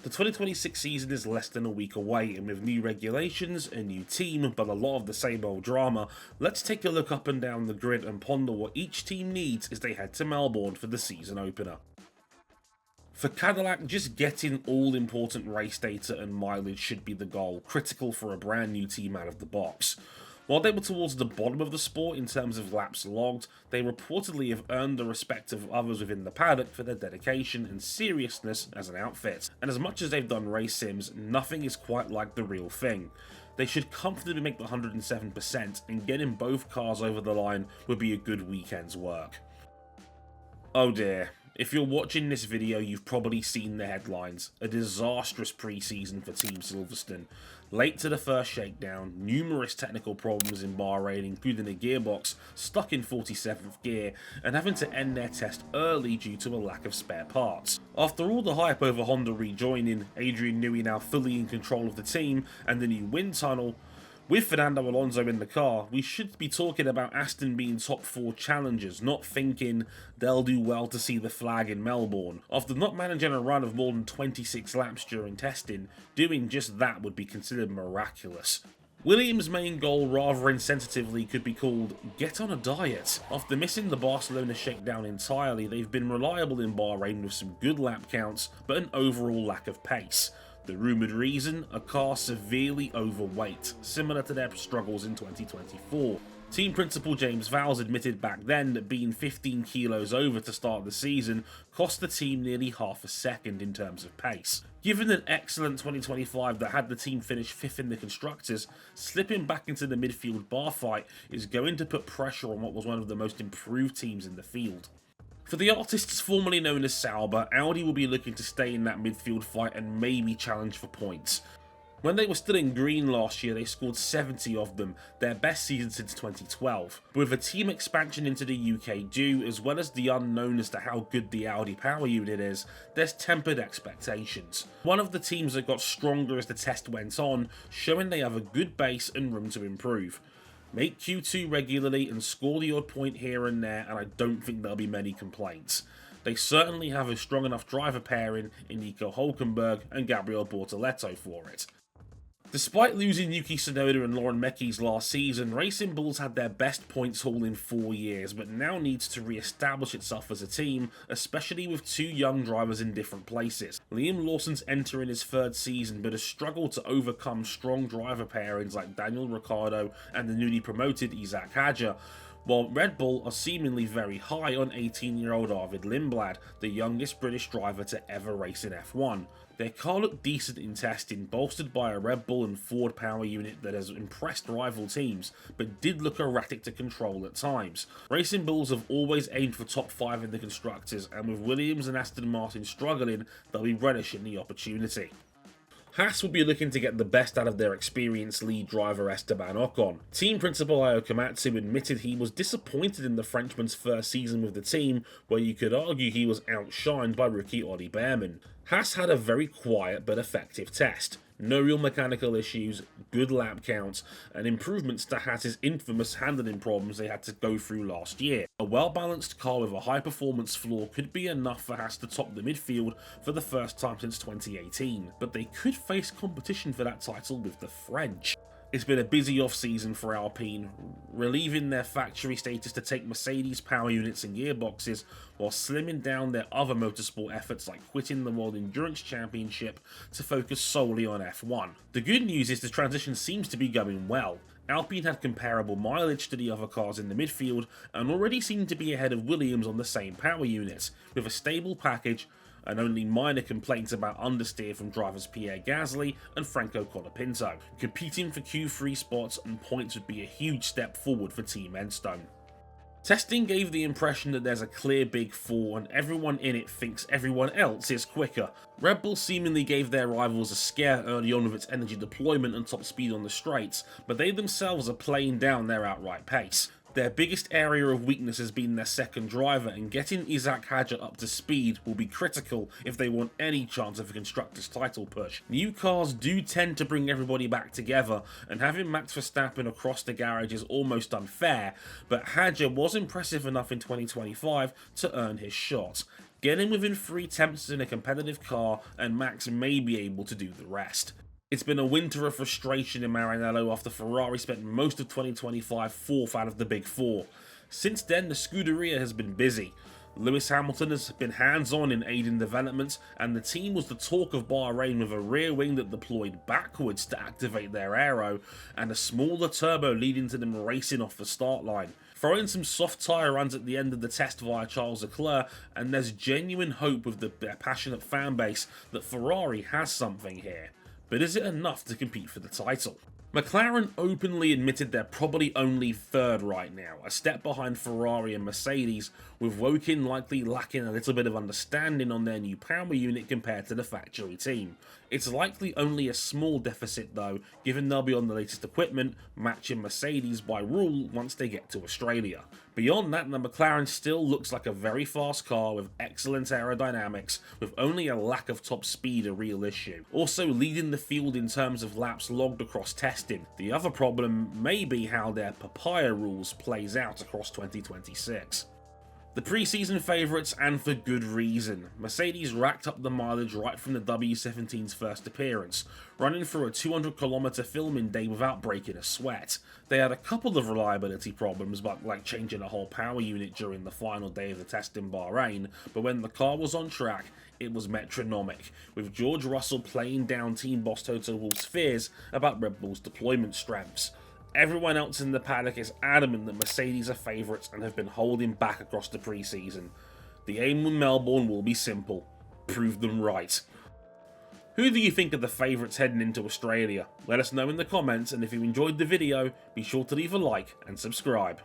The 2026 season is less than a week away, and with new regulations, a new team, but a lot of the same old drama, let's take a look up and down the grid and ponder what each team needs as they head to Melbourne for the season opener. For Cadillac, just getting all important race data and mileage should be the goal, critical for a brand new team out of the box. While they were towards the bottom of the sport in terms of laps logged, they reportedly have earned the respect of others within the paddock for their dedication and seriousness as an outfit. And as much as they've done race sims, nothing is quite like the real thing. They should comfortably make the 107%, and getting both cars over the line would be a good weekend's work. Oh dear. If you're watching this video, you've probably seen the headlines. A disastrous pre-season for Team Silverstone. Late to the first shakedown, numerous technical problems in Bahrain, including a gearbox stuck in 47th gear, and having to end their test early due to a lack of spare parts. After all the hype over Honda rejoining, Adrian Newey now fully in control of the team, and the new wind tunnel, with Fernando Alonso in the car, we should be talking about Aston being top 4 challengers, not thinking they'll do well to see the flag in Melbourne. After not managing a run of more than 26 laps during testing, doing just that would be considered miraculous. Williams' main goal, rather insensitively, could be called get on a diet. After missing the Barcelona shakedown entirely, they've been reliable in Bahrain with some good lap counts, but an overall lack of pace. The rumoured reason? A car severely overweight, similar to their struggles in 2024. Team principal James Vowles admitted back then that being 15 kilos over to start the season cost the team nearly half a second in terms of pace. Given an excellent 2025 that had the team finish 5th in the Constructors, slipping back into the midfield bar fight is going to put pressure on what was one of the most improved teams in the field. For the artists formerly known as Sauber, Audi will be looking to stay in that midfield fight and maybe challenge for points. When they were still in green last year, they scored 70 of them, their best season since 2012. But with a team expansion into the UK due, as well as the unknown as to how good the Audi power unit is, there's tempered expectations. One of the teams that got stronger as the test went on, showing they have a good base and room to improve. Make Q2 regularly and score the odd point here and there, and I don't think there'll be many complaints. They certainly have a strong enough driver pairing in Nico Hülkenberg and Gabriel Bortoleto for it. Despite losing Yuki Tsunoda and Lauren Mekis last season, Racing Bulls had their best points haul in 4 years, but now needs to re-establish itself as a team, especially with 2 young drivers in different places. Liam Lawson's entering his 3rd season, but has struggled to overcome strong driver pairings like Daniel Ricciardo and the newly promoted Isaac Hadjar, while Red Bull are seemingly very high on 18-year-old Arvid Lindblad, the youngest British driver to ever race in F1. Their car looked decent in testing, bolstered by a Red Bull and Ford power unit that has impressed rival teams, but did look erratic to control at times. Racing Bulls have always aimed for top 5 in the Constructors, and with Williams and Aston Martin struggling, they'll be relishing the opportunity. Haas will be looking to get the best out of their experienced lead driver Esteban Ocon. Team principal Ayo Komatsu admitted he was disappointed in the Frenchman's first season with the team, where you could argue he was outshined by rookie Ollie Behrman. Haas had a very quiet but effective test. No real mechanical issues, good lap counts, and improvements to Haas's infamous handling problems they had to go through last year. A well-balanced car with a high-performance floor could be enough for Haas to top the midfield for the first time since 2018, but they could face competition for that title with the French. It's been a busy off-season for Alpine, relieving their factory status to take Mercedes power units and gearboxes, while slimming down their other motorsport efforts like quitting the World Endurance Championship to focus solely on F1. The good news is the transition seems to be going well. Alpine had comparable mileage to the other cars in the midfield, and already seemed to be ahead of Williams on the same power units, with a stable package and only minor complaints about understeer from drivers Pierre Gasly and Franco Colapinto. Competing for Q3 spots and points would be a huge step forward for Team Enstone. Testing gave the impression that there's a clear Big Four and everyone in it thinks everyone else is quicker. Red Bull seemingly gave their rivals a scare early on with its energy deployment and top speed on the straights, but they themselves are playing down their outright pace. Their biggest area of weakness has been their second driver, and getting Isaac Hadjar up to speed will be critical if they want any chance of a Constructors' title push. New cars do tend to bring everybody back together, and having Max Verstappen across the garage is almost unfair, but Hadjar was impressive enough in 2025 to earn his shot. Get in within 3/10 in a competitive car and Max may be able to do the rest. It's been a winter of frustration in Maranello after Ferrari spent most of 2025 fourth out of the Big Four. Since then, the Scuderia has been busy. Lewis Hamilton has been hands-on in aiding development, and the team was the talk of Bahrain with a rear wing that deployed backwards to activate their aero, and a smaller turbo leading to them racing off the start line. Throw in some soft tyre runs at the end of the test via Charles Leclerc, and there's genuine hope with their passionate fan base that Ferrari has something here. But is it enough to compete for the title? McLaren openly admitted they're probably only third right now, a step behind Ferrari and Mercedes, with Wokin likely lacking a little bit of understanding on their new power unit compared to the factory team. It's likely only a small deficit though, given they'll be on the latest equipment, matching Mercedes by rule once they get to Australia. Beyond that, the McLaren still looks like a very fast car with excellent aerodynamics, with only a lack of top speed a real issue. Also leading the field in terms of laps logged across testing. The other problem may be how their papaya rules plays out across 2026. The pre-season favourites, and for good reason. Mercedes racked up the mileage right from the W17's first appearance, running through a 200km filming day without breaking a sweat. They had a couple of reliability problems, like changing a whole power unit during the final day of the test in Bahrain, but when the car was on track, it was metronomic, with George Russell playing down team boss Toto Wolff's fears about Red Bull's deployment strengths. Everyone else in the paddock is adamant that Mercedes are favourites and have been holding back across the pre-season. The aim with Melbourne will be simple: prove them right. Who do you think are the favourites heading into Australia? Let us know in the comments, and if you enjoyed the video, be sure to leave a like and subscribe.